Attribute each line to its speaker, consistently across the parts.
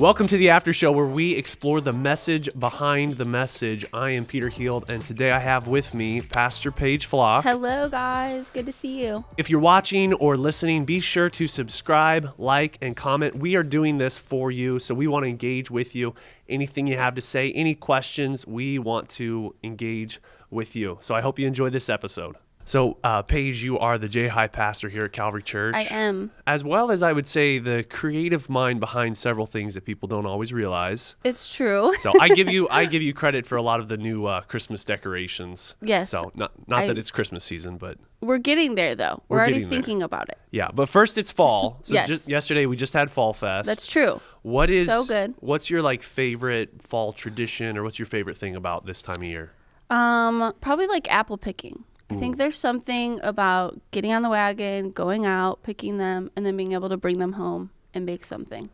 Speaker 1: Welcome to the After Show, where we explore the message behind the message. I am Peter Heald, and today I have with me Pastor Paige Flock.
Speaker 2: Hello, guys. Good to see you.
Speaker 1: If you're watching or listening, be sure to subscribe, like, and comment. We are doing this for you, so we want to engage with you. Anything you have to say, any questions, we want to engage with you. So I hope you enjoy this episode. So, Paige, you are the J-High pastor here at Calvary Church.
Speaker 2: I am.
Speaker 1: As well as, I would say, the creative mind behind several things that people don't always realize.
Speaker 2: It's true.
Speaker 1: So I give you credit for a lot of the new Christmas decorations.
Speaker 2: Yes.
Speaker 1: So not that it's Christmas season, but
Speaker 2: we're getting there, though. We're already thinking about it.
Speaker 1: Yeah, but first it's fall. So
Speaker 2: Yes.
Speaker 1: Yesterday we just had Fall Fest.
Speaker 2: That's true.
Speaker 1: So
Speaker 2: good.
Speaker 1: What's your favorite fall tradition, or what's your favorite thing about this time of year?
Speaker 2: Probably apple picking. I think there's something about getting on the wagon, going out, picking them, and then being able to bring them home and bake something.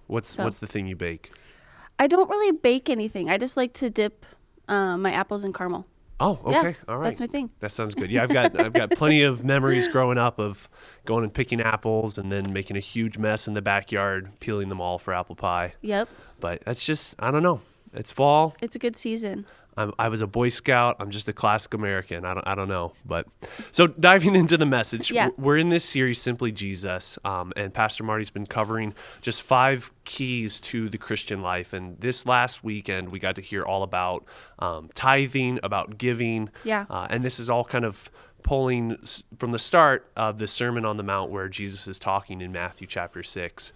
Speaker 1: What's the thing you bake?
Speaker 2: I don't really bake anything. I just like to dip my apples in caramel.
Speaker 1: Oh, okay.
Speaker 2: Yeah,
Speaker 1: All right.
Speaker 2: that's my thing.
Speaker 1: That sounds good. Yeah, I've got plenty of memories growing up of going and picking apples and then making a huge mess in the backyard, peeling them all for apple pie.
Speaker 2: Yep.
Speaker 1: But that's just, I don't know. It's fall.
Speaker 2: It's a good season.
Speaker 1: I was a Boy Scout. I'm just a classic American. I don't know. But so diving into the message,
Speaker 2: Yeah.
Speaker 1: We're in this series, Simply Jesus, and Pastor Marty's been covering just 5 keys to the Christian life. And this last weekend, we got to hear all about tithing, about giving.
Speaker 2: Yeah.
Speaker 1: And this is all kind of pulling from the start of the Sermon on the Mount where Jesus is talking in Matthew chapter 6.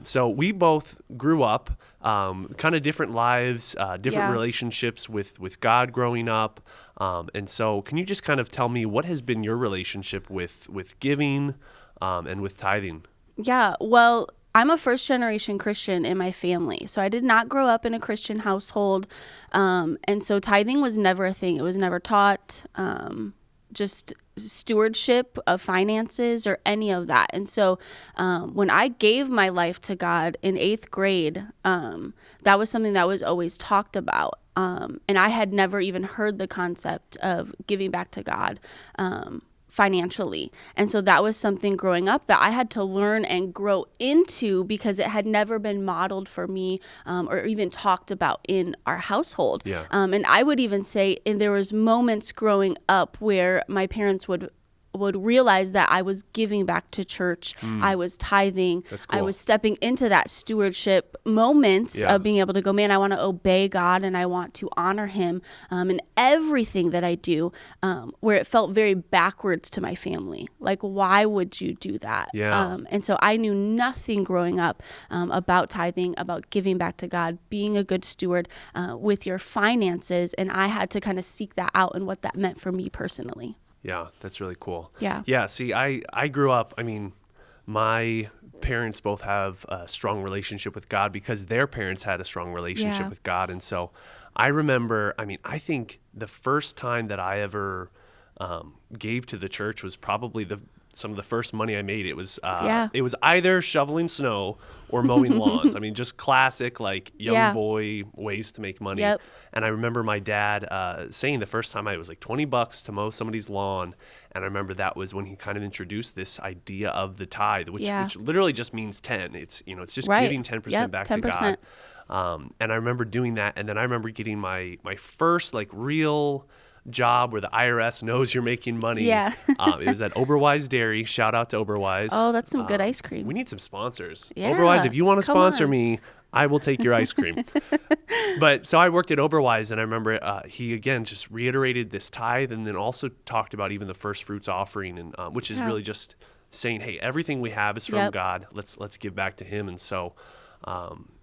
Speaker 1: So we both grew up, kind of different lives, different relationships with God growing up. And so can you just kind of tell me what has been your relationship with giving and with tithing?
Speaker 2: Yeah, well, I'm a first-generation Christian in my family, so I did not grow up in a Christian household, and so tithing was never a thing. It was never taught, just stewardship of finances or any of that. And so when I gave my life to God in 8th grade, that was something that was always talked about. And I had never even heard the concept of giving back to God financially. And so that was something growing up that I had to learn and grow into because it had never been modeled for me or even talked about in our household.
Speaker 1: Yeah.
Speaker 2: And I would even say, and there was moments growing up where my parents would realize that I was giving back to church. I was tithing.
Speaker 1: That's cool.
Speaker 2: I was stepping into that stewardship moments of being able to go, man, I want to obey God and I want to honor him in everything that I do, where it felt very backwards to my family. Like, why would you do that?
Speaker 1: Yeah.
Speaker 2: And so I knew nothing growing up about tithing, about giving back to God, being a good steward with your finances. And I had to kind of seek that out and what that meant for me personally.
Speaker 1: Yeah, that's really cool.
Speaker 2: Yeah.
Speaker 1: Yeah, see, I grew up, my parents both have a strong relationship with God because their parents had a strong relationship with God. And so I remember, I think the first time that I ever gave to the church was probably some of the first money I made. It was either shoveling snow or mowing lawns. Just classic young boy ways to make money.
Speaker 2: Yep.
Speaker 1: And I remember my dad saying the first time it was $20 to mow somebody's lawn. And I remember that was when he kind of introduced this idea of the tithe, which literally just means 10. It's just giving 10% back 10%. To God. And I remember doing that. And then I remember getting my first real job where the IRS knows you're making money.
Speaker 2: Yeah.
Speaker 1: It was at Oberweis Dairy. Shout out to Oberweis.
Speaker 2: Oh, that's some good ice cream.
Speaker 1: We need some sponsors.
Speaker 2: Yeah,
Speaker 1: Oberweis, if you want to sponsor
Speaker 2: on.
Speaker 1: me, I will take your ice cream. But so I worked at Oberweis, and I remember he again just reiterated this tithe, and then also talked about even the first fruits offering, and which is really just saying, hey, everything we have is from God. Let's give back to Him. And so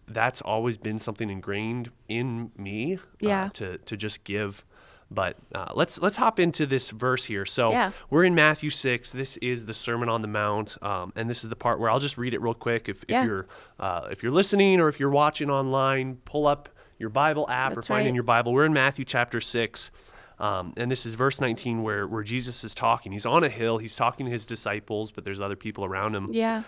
Speaker 1: that's always been something ingrained in me to just give. But let's hop into this verse here. So we're in Matthew 6. This is the Sermon on the Mount, and this is the part where I'll just read it real quick. If you're listening or if you're watching online, pull up your Bible app or find in your Bible. We're in Matthew chapter 6, and this is verse 19 where Jesus is talking. He's on a hill. He's talking to his disciples, but there's other people around him.
Speaker 2: Yeah.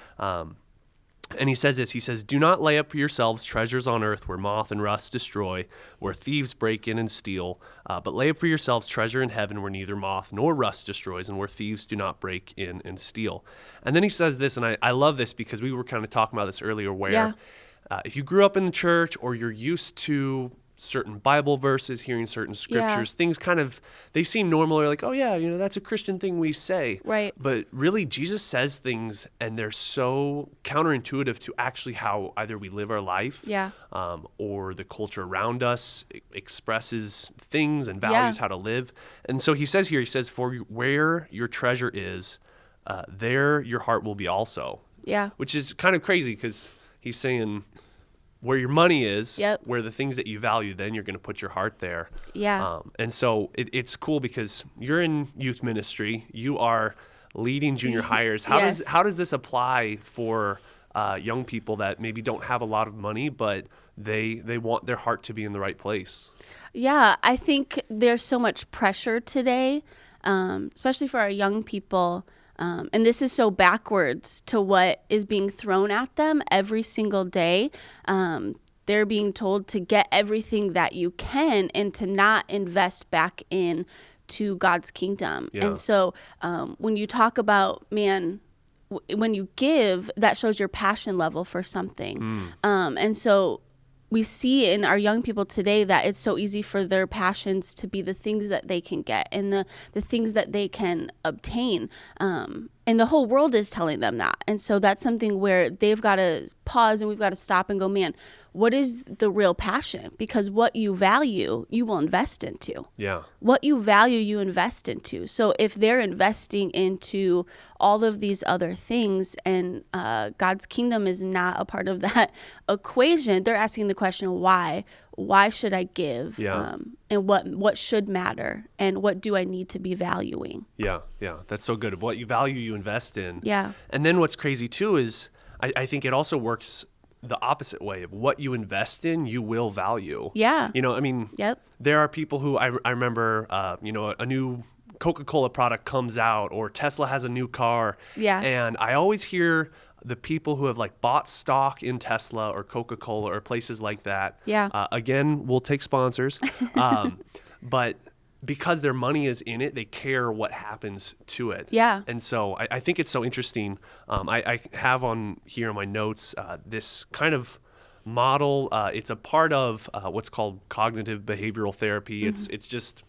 Speaker 1: And he says this, he says, "Do not lay up for yourselves treasures on earth where moth and rust destroy, where thieves break in and steal, but lay up for yourselves treasure in heaven where neither moth nor rust destroys and where thieves do not break in and steal." And then he says this, and I love this because we were kind of talking about this earlier, where if you grew up in the church or you're used to certain Bible verses, hearing certain scriptures, things kind of, they seem normal. Or like, oh yeah, that's a Christian thing we say.
Speaker 2: Right.
Speaker 1: But really, Jesus says things and they're so counterintuitive to actually how either we live our life or the culture around us expresses things and values how to live. And so he says, for where your treasure is, there your heart will be also. Yeah. Which is kind of crazy because he's saying, where your money is, where the things that you value, then you're going to put your heart there. Yeah. And so it's cool because you're in youth ministry. You are leading junior hires. How does this apply for young people that maybe don't have a lot of money, but they want their heart to be in the right place?
Speaker 2: Yeah, I think there's so much pressure today, especially for our young people. And this is so backwards to what is being thrown at them every single day. They're being told to get everything that you can and to not invest back in to God's kingdom. Yeah. And so when you talk about, when you give, that shows your passion level for something. And so we see in our young people today that it's so easy for their passions to be the things that they can get and the things that they can obtain. And the whole world is telling them that. And so that's something where they've got to pause and we've got to stop and go, man, what is the real passion? Because what you value, you will invest into. Yeah. What you value, you invest into. So if they're investing into all of these other things and God's kingdom is not a part of that equation, they're asking the question, why? Why should I give? Yeah. And what should matter? And what do I need to be valuing?
Speaker 1: Yeah. That's so good. What you value, you invest in. Yeah. And then what's crazy too is I think it also works the opposite way of what you invest in, you will value. Yeah. There are people who I remember, a new Coca-Cola product comes out or Tesla has a new car. Yeah. And I always hear the people who have bought stock in Tesla or Coca-Cola or places like that. Yeah. Again, we'll take sponsors. But because their money is in it, they care what happens to it. Yeah. And so I think it's so interesting. I have on here in my notes this kind of model. It's a part of what's called cognitive behavioral therapy. Mm-hmm.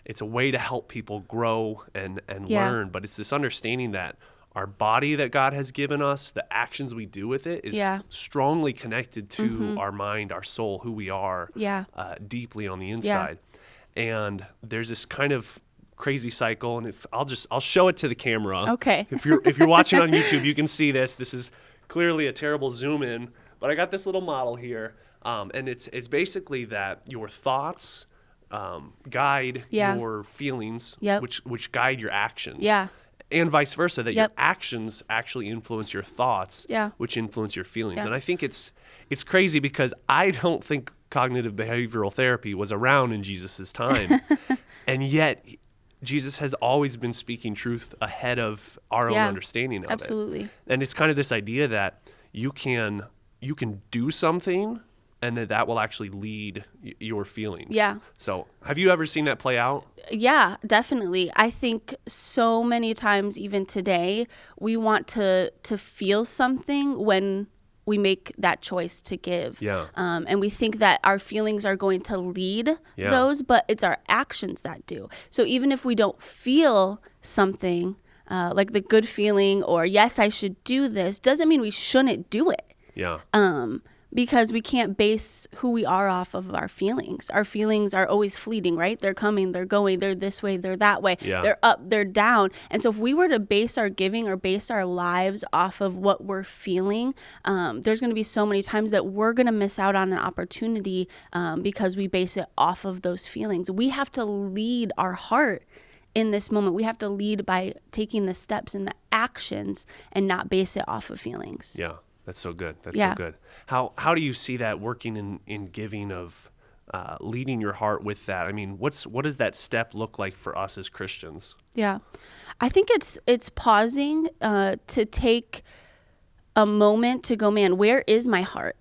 Speaker 1: It's a way to help people grow and learn. But it's this understanding that our body that God has given us, the actions we do with it is strongly connected to our mind, our soul, who we are deeply on the inside. Yeah. And there's this kind of crazy cycle, and I'll show it to the camera. Okay. If you're watching on YouTube, you can see this. This is clearly a terrible zoom in, but I got this little model here, and it's basically that your thoughts guide your feelings, which guide your actions. Yeah. And vice versa, that your actions actually influence your thoughts, which influence your feelings. Yeah. And I think it's crazy because I don't think cognitive behavioral therapy was around in Jesus' time. And yet Jesus has always been speaking truth ahead of our own understanding of it. And it's kind of this idea that you can do something and that will actually lead your feelings. Yeah. So have you ever seen that play out?
Speaker 2: Yeah, definitely. I think so many times, even today, we want to feel something when we make that choice to give. Yeah. And we think that our feelings are going to lead those, but it's our actions that do. So even if we don't feel something, like the good feeling or yes, I should do this, doesn't mean we shouldn't do it. Yeah. Because we can't base who we are off of our feelings. Our feelings are always fleeting, right? They're coming, they're going, they're this way, they're that way. Yeah. They're up, they're down. And so if we were to base our giving or base our lives off of what we're feeling, there's going to be so many times that we're going to miss out on an opportunity because we base it off of those feelings. We have to lead our heart in this moment. We have to lead by taking the steps and the actions and not base it off of feelings.
Speaker 1: Yeah. That's so good. That's so good. How do you see that working in giving of leading your heart with that? I mean, what does that step look like for us as Christians? Yeah,
Speaker 2: I think it's pausing to take a moment to go, man, where is my heart?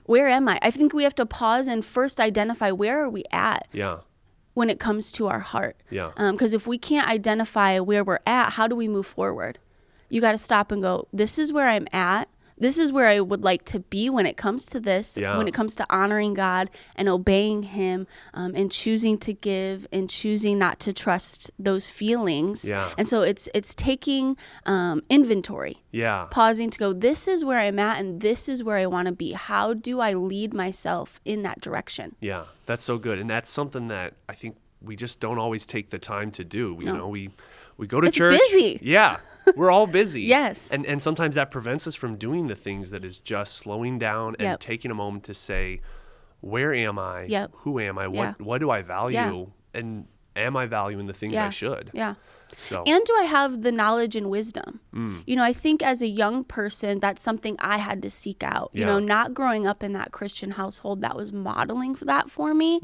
Speaker 2: Where am I? I think we have to pause and first identify where are we at? Yeah. When it comes to our heart. Yeah. Because if we can't identify where we're at, how do we move forward? You got to stop and go, this is where I'm at. this is where I would like to be when it comes to this, when it comes to honoring God and obeying him, and choosing to give and choosing not to trust those feelings. And so it's taking inventory, pausing to go, this is where I'm at and this is where I want to be. How do I lead myself in that direction?
Speaker 1: Yeah, that's so good. And that's something that I think we just don't always take the time to do. You know, we go to church.
Speaker 2: It's busy.
Speaker 1: Yeah. We're all busy.
Speaker 2: Yes.
Speaker 1: And sometimes that prevents us from doing the things that is just slowing down and taking a moment to say, where am I? Who am I? What do I value? And am I valuing the things I should? So.
Speaker 2: And do I have the knowledge and wisdom? You know, I think as a young person, that's something I had to seek out. You know, not growing up in that Christian household that was modeling that for me.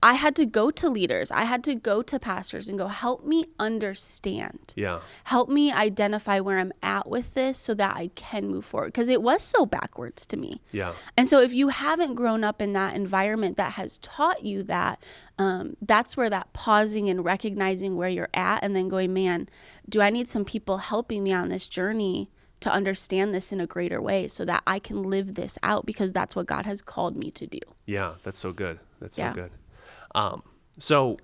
Speaker 2: I had to go to leaders. I had to go to pastors and go, help me understand. Help me identify where I'm at with this so that I can move forward. Because it was so backwards to me. And so if you haven't grown up in that environment that has taught you that, that's where that pausing and recognizing where you're at and then going, man, do I need some people helping me on this journey to understand this in a greater way so that I can live this out, because that's what God has called me to do.
Speaker 1: Yeah, that's so good. That's so good. So,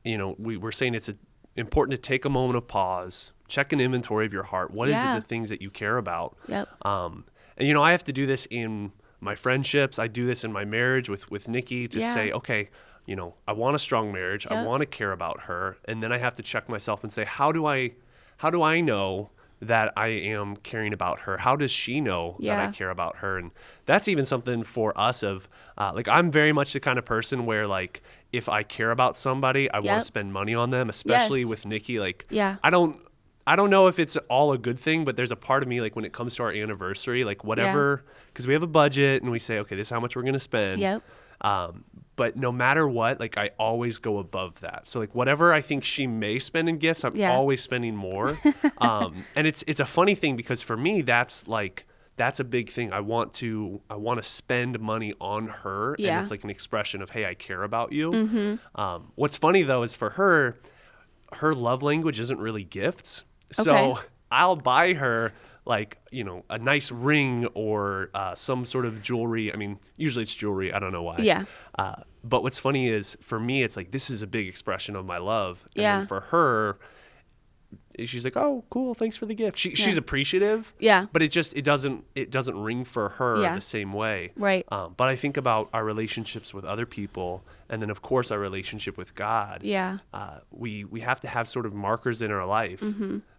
Speaker 1: you know, we're saying it's important to take a moment of pause, check an inventory of your heart. What is it, the things that you care about? And, you know, I have to do this in my friendships. I do this in my marriage with Nikki to say, okay, you know, I want a strong marriage. I want to care about her. And then I have to check myself and say, how do I know that I am caring about her? How does she know that I care about her? And that's even something for us of, like, I'm very much the kind of person where, like, if I care about somebody, I want to spend money on them, especially with Nikki. Like, I don't know if it's all a good thing, but there's a part of me, like, when it comes to our anniversary, like, whatever, because we have a budget and we say, okay, this is how much we're going to spend. But no matter what, like, I always go above that. So, like, whatever I think she may spend in gifts, I'm always spending more. And it's a funny thing, because for me, that's a big thing. I want to spend money on her, and it's like an expression of, hey, I care about you. What's funny though is for her love language isn't really gifts. So I'll buy her, like, you know, a nice ring or some sort of jewelry. I mean, usually it's jewelry. I don't know why. But what's funny is for me, it's like, this is a big expression of my love. And then for her, she's like, oh, cool, thanks for the gift. She's appreciative. But it doesn't ring for her the same way. But I think about our relationships with other people, and then of course our relationship with God. We have to have sort of markers in our life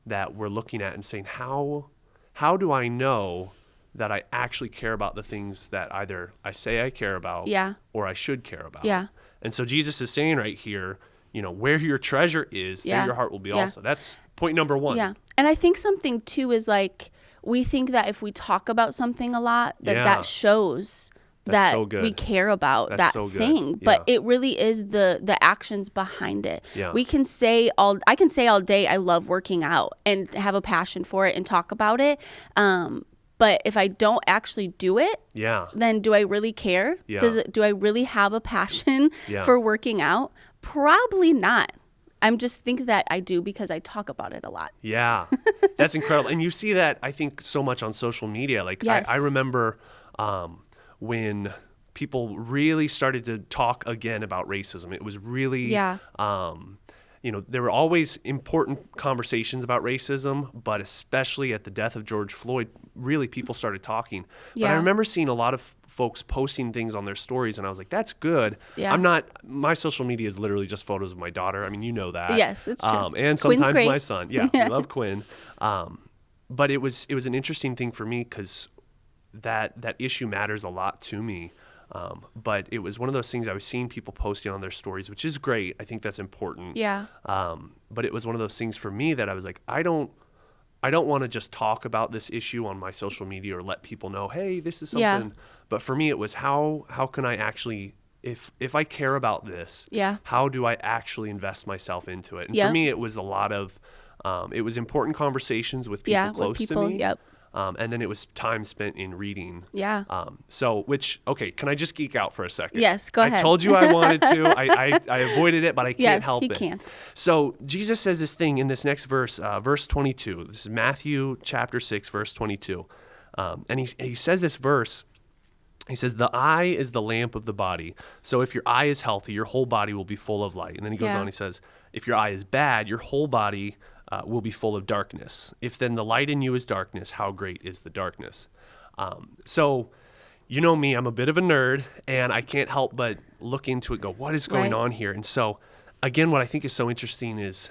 Speaker 1: that we're looking at and saying, how do I know that I actually care about the things that either I say I care about or I should care about? And so Jesus is saying right here, you know, where your treasure is, there your heart will be also. That's point number one.
Speaker 2: And I think something too is, like, we think that if we talk about something a lot, that shows that we care about that thing. But it really is the actions behind it. We can say I can say all day I love working out and have a passion for it and talk about it. But if I don't actually do it, then do I really care? Do I really have a passion for working out? Probably not. I'm just think that I do because I talk about it a lot.
Speaker 1: That's incredible. And you see that, I think, so much on social media. Like, I remember when people really started to talk again about racism. It was really, you know, there were always important conversations about racism, but especially at the death of George Floyd, really people started talking. But I remember seeing a lot of folks posting things on their stories, and I was like, that's good. My social media is literally just photos of my daughter. I mean, you know that.
Speaker 2: Yes, it's true.
Speaker 1: And sometimes my son. We love Quinn. But it was an interesting thing for me, because that issue matters a lot to me. But it was one of those things I was seeing people posting on their stories, which is great. I think that's important. But it was one of those things for me that I was like, I don't want to just talk about this issue on my social media or let people know, hey, this is something. But for me, it was how can I actually, if I care about this, how do I actually invest myself into it? And for me, it was a lot of, it was important conversations with people close to me. And then it was time spent in reading. Okay, can I just geek out for a second?
Speaker 2: Yes, go ahead.
Speaker 1: I told you I wanted to. I avoided it, but I can't help it.
Speaker 2: Yes, he can't.
Speaker 1: So Jesus says this thing in this next verse, verse 22. This is Matthew chapter 6, verse 22. And he says this verse. He says, the eye is the lamp of the body. So if your eye is healthy, your whole body will be full of light. And then he goes on, he says, if your eye is bad, your whole body will be full of darkness. If then the light in you is darkness, how great is the darkness? So you know me, I'm a bit of a nerd, and I can't help but look into it and go, what is going on here? And so, again, what I think is so interesting is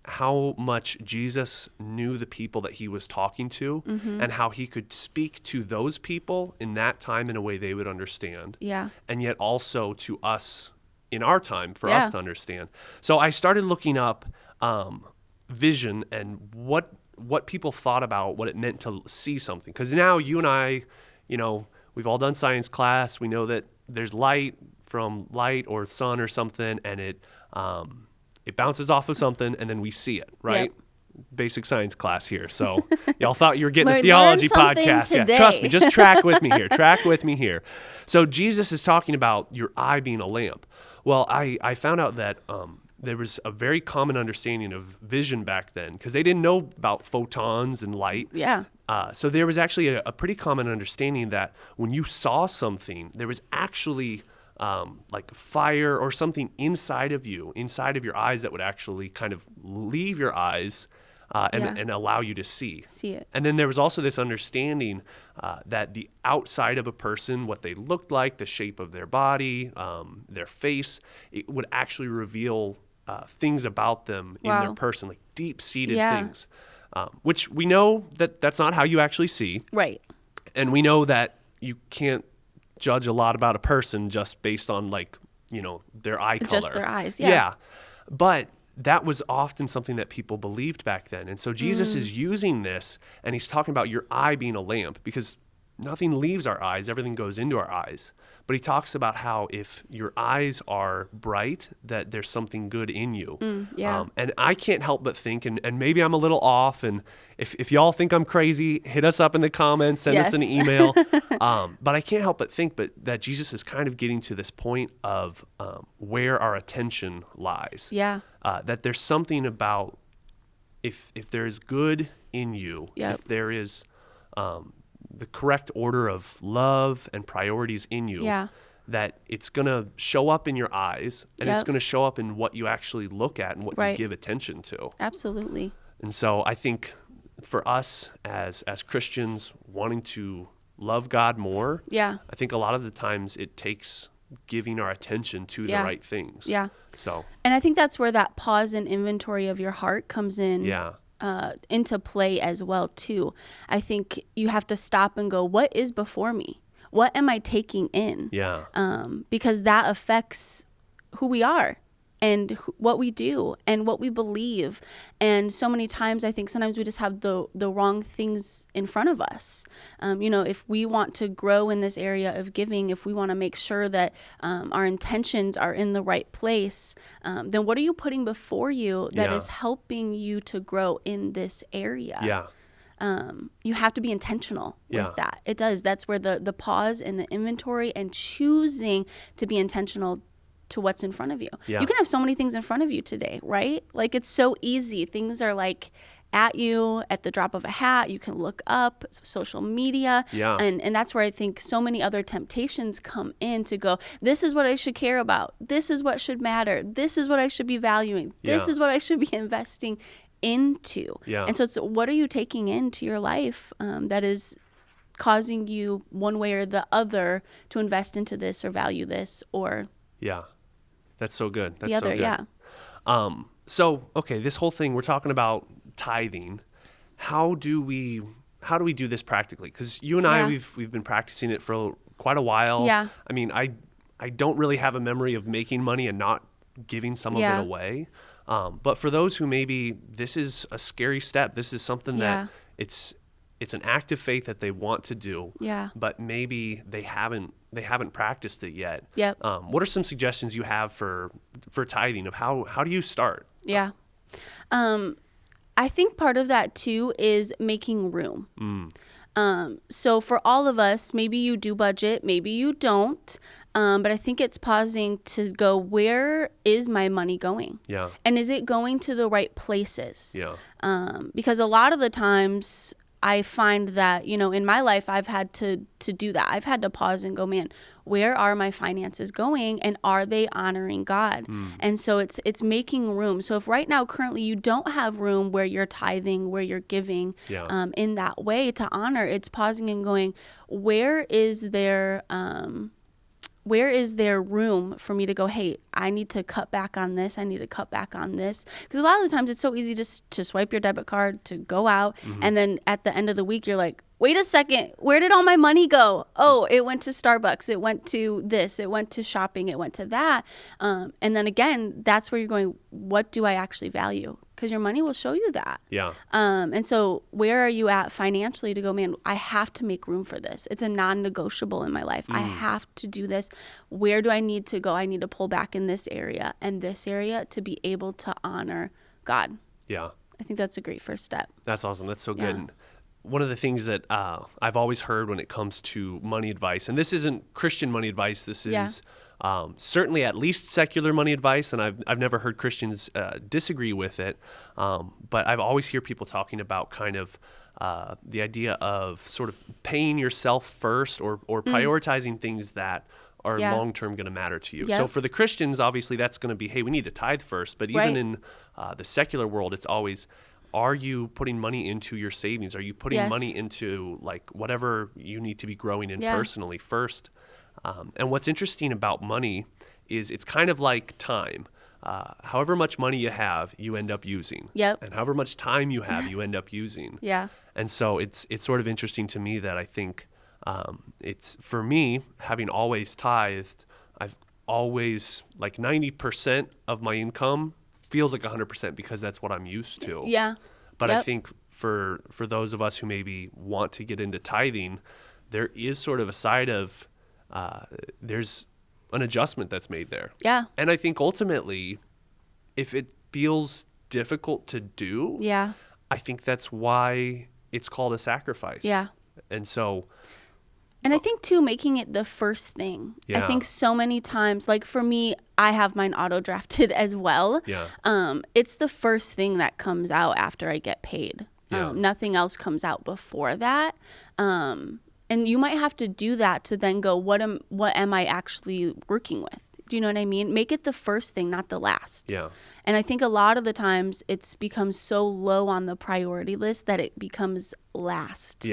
Speaker 1: how much Jesus knew the people that he was talking to, and how he could speak to those people in that time in a way they would understand. Yeah. And yet also to us in our time for us to understand. So I started looking up vision and what people thought about what it meant to see something. Because now you and I, we've all done science class. We know that there's light from light or sun or something, and it bounces off of something, and then we see it, right? Yep. Basic science class here. So y'all thought you were getting a theology podcast.
Speaker 2: Today.
Speaker 1: Yeah, trust me. Just track with me here. Track with me here. So Jesus is talking about your eye being a lamp. Well, I found out that there was a very common understanding of vision back then, because they didn't know about photons and light. Yeah. So there was actually a pretty common understanding that when you saw something, there was actually like fire or something inside of your eyes that would actually kind of leave your eyes and allow you to see it. And then there was also this understanding that the outside of a person, what they looked like, the shape of their body, their face, it would actually reveal things about them in their person, like deep-seated things, which we know that that's not how you actually see. Right. And we know that you can't judge a lot about a person just based on their eye color.
Speaker 2: Just their eyes, yeah.
Speaker 1: But that was often something that people believed back then. And so Jesus is using this, and he's talking about your eye being a lamp, because nothing leaves our eyes, everything goes into our eyes. But he talks about how if your eyes are bright, that there's something good in you. And I can't help but think, and maybe I'm a little off, and if y'all think I'm crazy, hit us up in the comments, send us an email. But I can't help but think that Jesus is kind of getting to this point of where our attention lies. Yeah. That there's something about if there is good in you, if there is the correct order of love and priorities in you, that it's going to show up in your eyes, and it's going to show up in what you actually look at and what you give attention to. Absolutely. And so I think for us as Christians wanting to love God more, I think a lot of the times it takes giving our attention to the right things. Yeah. So.
Speaker 2: And I think that's where that pause and inventory of your heart comes in. Yeah. Into play as well too. I think you have to stop and go, what is before me? What am I taking in? Yeah. Because that affects who we are and what we do and what we believe. And so many times I think sometimes we just have the wrong things in front of us. If we want to grow in this area of giving, if we want to make sure that our intentions are in the right place, then what are you putting before you that is helping you to grow in this area? Yeah. You have to be intentional with that. It does. That's where the pause and the inventory and choosing to be intentional to what's in front of you. Yeah. You can have so many things in front of you today, right? Like, it's so easy. Things are like at you at the drop of a hat. You can look up social media. Yeah. And that's where I think so many other temptations come in to go, this is what I should care about. This is what should matter. This is what I should be valuing. This is what I should be investing into. Yeah. And so it's, what are you taking into your life that is causing you one way or the other to invest into this or value this or...
Speaker 1: Yeah. That's so good. That's
Speaker 2: the other,
Speaker 1: so okay, this whole thing, we're talking about tithing. How do we do this practically? Because you and I, we've been practicing it for quite a while. Yeah. I mean, I don't really have a memory of making money and not giving some of it away. But for those who maybe this is a scary step, this is something that it's an act of faith that they want to do. Yeah. But maybe they haven't practiced it yet. Yep. What are some suggestions you have for tithing of how do you start?
Speaker 2: Yeah. I think part of that too is making room. So for all of us, maybe you do budget, maybe you don't. But I think it's pausing to go, where is my money going? Yeah. And is it going to the right places? Yeah. Because a lot of the times I find that, in my life, I've had to do that. I've had to pause and go, man, where are my finances going, and are they honoring God? And so it's making room. So if right now, currently, you don't have room where you're tithing, where you're giving in that way to honor, it's pausing and going, where is there room for me to go, hey, I need to cut back on this. I need to cut back on this. Because a lot of the times it's so easy just to swipe your debit card, to go out. And then at the end of the week, you're like, wait a second, where did all my money go? Oh, it went to Starbucks. It went to this. It went to shopping. It went to that. And then again, that's where you're going, what do I actually value? Because your money will show you that.
Speaker 1: Yeah.
Speaker 2: And so where are you at financially to go, man, I have to make room for this. It's a non-negotiable in my life. I have to do this. Where do I need to go? I need to pull back in this area and this area to be able to honor God.
Speaker 1: Yeah.
Speaker 2: I think that's a great first step.
Speaker 1: That's awesome. That's so good.
Speaker 2: Yeah.
Speaker 1: And one of the things that I've always heard when it comes to money advice, and this isn't Christian money advice, this is certainly at least secular money advice, and I've never heard Christians disagree with it, but I've always hear people talking about kind of the idea of sort of paying yourself first or prioritizing things that are long-term going to matter to you. So for the Christians, obviously that's going to be, hey, we need to tithe first, but even in the secular world, it's always, are you putting money into your savings? Are you putting money into like whatever you need to be growing in personally first? And what's interesting about money is it's kind of like time. However much money you have, you end up using. And however much time you have, you end up using. And so it's sort of interesting to me that I think it's, for me, having always tithed, I've always, like 90% of my income feels like 100% because that's what I'm used to. But I think for those of us who maybe want to get into tithing, there is sort of a side of there's an adjustment that's made there. And I think ultimately, if it feels difficult to do, I think that's why it's called a sacrifice. And so,
Speaker 2: and I think too, making it the first thing. I think so many times, like for me, I have mine auto drafted as well. It's the first thing that comes out after I get paid. Nothing else comes out before that. And you might have to do that to then go, what am I actually working with? Do you know what I mean? Make it the first thing, not the last. And I think a lot of the times it's become so low on the priority list that it becomes last.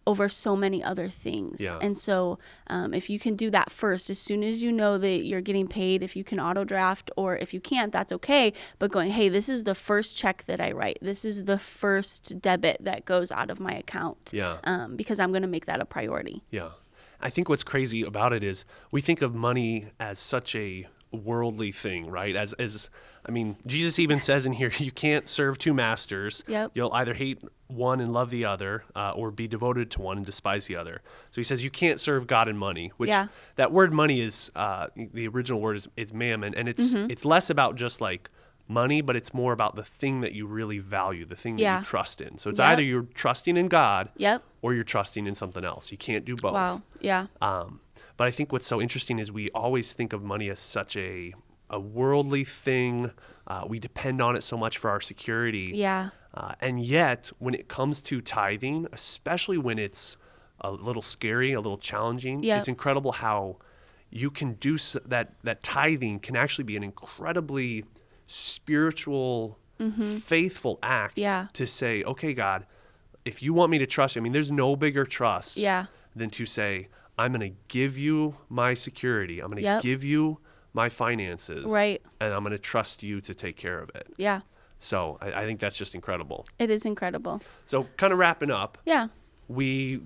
Speaker 2: Over so many other things. And so if you can do that first, as soon as you know that you're getting paid, if you can auto draft, or if you can't, that's okay. But going, hey, this is the first check that I write. This is the first debit that goes out of my account. Because I'm going to make that a priority.
Speaker 1: I think what's crazy about it is we think of money as such a worldly thing, right? As I mean, Jesus even says in here, you can't serve two masters. You'll either hate one and love the other, or be devoted to one and despise the other. So he says you can't serve God and money, which that word money is, the original word is mammon. And it's less about just like money, but it's more about the thing that you really value, the thing that you trust in. So it's either you're trusting in God or you're trusting in something else. You can't do both. But I think what's so interesting is we always think of money as such a worldly thing. We depend on it so much for our security. And yet, when it comes to tithing, especially when it's a little scary, a little challenging, it's incredible how you can do that tithing can actually be an incredibly spiritual, faithful act to say, okay, God, if you want me to trust you, I mean, there's no bigger trust than to say, I'm going to give you my security. I'm going to give you my finances. And I'm going to trust you to take care of it. So I think that's just incredible.
Speaker 2: It is incredible.
Speaker 1: So kind of wrapping up. We've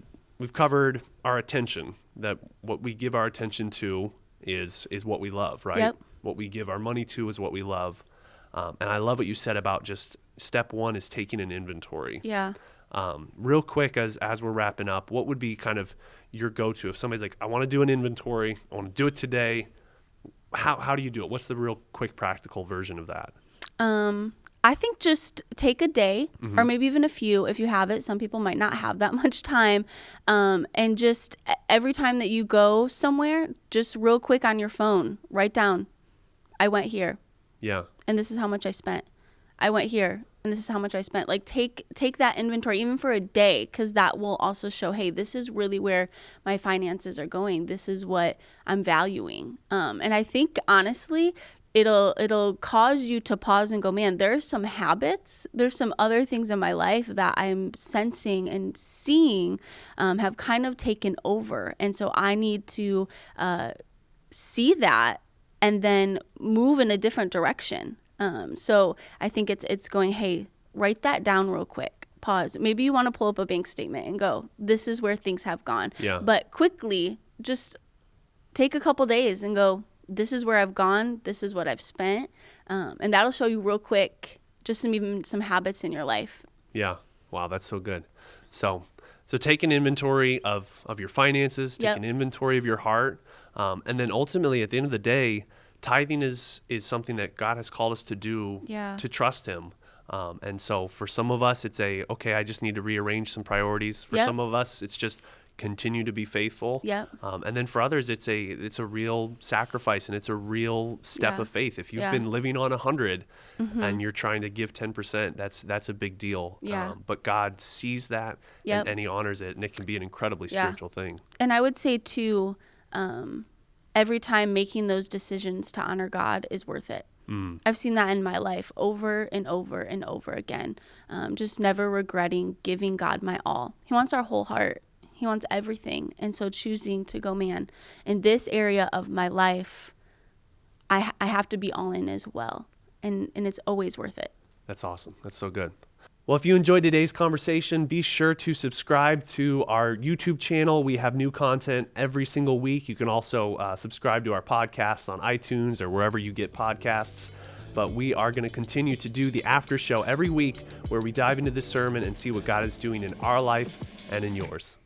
Speaker 1: covered our attention, that what we give our attention to is what we love, right? What we give our money to is what we love. And I love what you said about just step one is taking an inventory. Real quick, as we're wrapping up, what would be kind of your go-to if somebody's like, I want to do an inventory, I want to do it today? How do you do it? What's the real quick practical version of that?
Speaker 2: I think just take a day or maybe even a few if you have it. Some people might not have that much time. And just every time that you go somewhere, just real quick on your phone, write down, I went here. And this is how much I spent. I went here. and this is how much I spent. Like take that inventory even for a day, because that will also show, hey, this is really where my finances are going. This is what I'm valuing. And I think honestly, it'll cause you to pause and go, man, there's some habits, there's some other things in my life that I'm sensing and seeing have kind of taken over. And so I need to see that and then move in a different direction. So I think it's going, hey, write that down real quick. Pause. Maybe you want to pull up a bank statement and go, this is where things have gone.
Speaker 1: Yeah.
Speaker 2: But quickly, just take a couple days and go, this is where I've gone. This is what I've spent. And that'll show you real quick just some habits in your life.
Speaker 1: Yeah. Wow, that's so good. So take an inventory of your finances, take an inventory of your heart. And then ultimately, at the end of the day, tithing is something that God has called us to do, to trust him. And so for some of us, it's okay, I just need to rearrange some priorities. For some of us, it's just continue to be faithful. And then for others, it's a real sacrifice, and it's a real step of faith. If you've been living on 100 and you're trying to give 10%, that's a big deal. But God sees that and he honors it, and it can be an incredibly spiritual thing.
Speaker 2: And I would say too, every time making those decisions to honor God is worth it. I've seen that in my life over and over and over again. Just never regretting giving God my all. He wants our whole heart. He wants everything. And so choosing to go, man, in this area of my life, I have to be all in as well. And it's always worth it.
Speaker 1: That's awesome. That's so good. Well, if you enjoyed today's conversation, be sure to subscribe to our YouTube channel. We have new content every single week. You can also subscribe to our podcast on iTunes or wherever you get podcasts. But we are going to continue to do the after show every week, where we dive into this sermon and see what God is doing in our life and in yours.